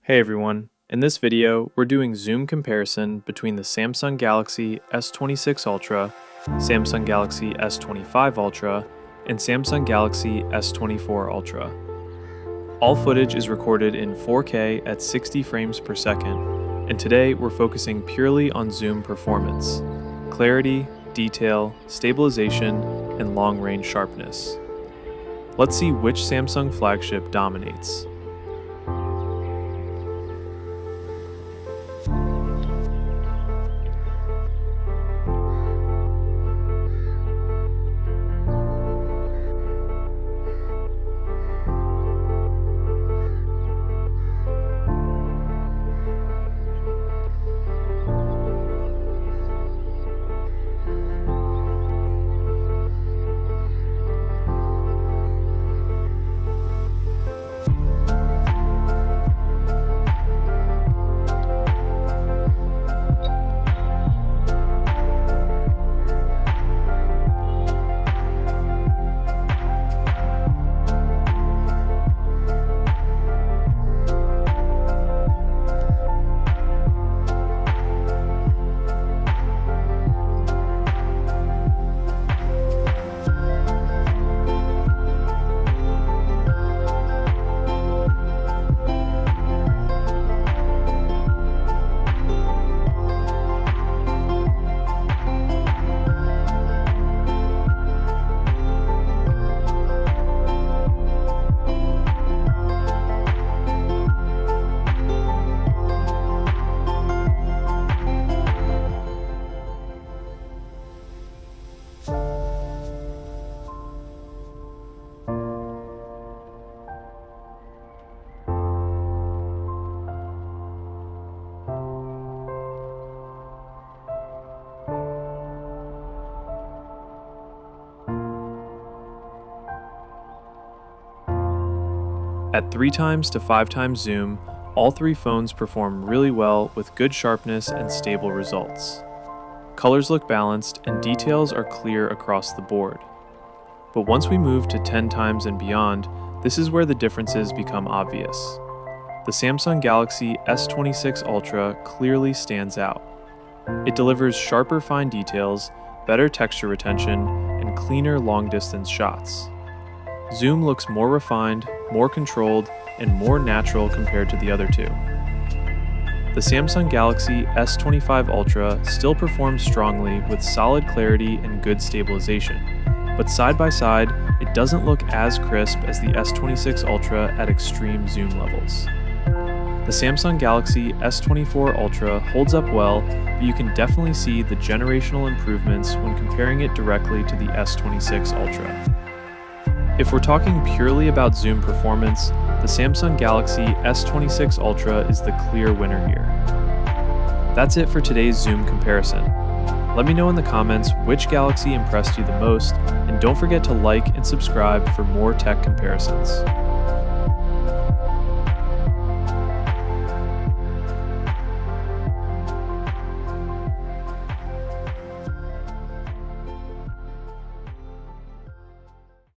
Hey everyone, in this video we're doing zoom comparison between the Samsung Galaxy S26 Ultra, Samsung Galaxy S25 Ultra, and Samsung Galaxy S24 Ultra. All footage is recorded in 4K at 60 frames per second, and today we're focusing purely on zoom performance, clarity, detail, stabilization, and long-range sharpness. Let's see which Samsung flagship dominates. At 3x to 5x zoom, all three phones perform really well with good sharpness and stable results. Colors look balanced and details are clear across the board. But once we move to 10x and beyond, this is where the differences become obvious. The Samsung Galaxy S26 Ultra clearly stands out. It delivers sharper fine details, better texture retention, and cleaner long-distance shots. Zoom looks more refined, more controlled, and more natural compared to the other two. The Samsung Galaxy S25 Ultra still performs strongly with solid clarity and good stabilization, but side by side, it doesn't look as crisp as the S26 Ultra at extreme zoom levels. The Samsung Galaxy S24 Ultra holds up well, but you can definitely see the generational improvements when comparing it directly to the S26 Ultra. If we're talking purely about zoom performance, the Samsung Galaxy S26 Ultra is the clear winner here. That's it for today's zoom comparison. Let me know in the comments which Galaxy impressed you the most, and don't forget to like and subscribe for more tech comparisons.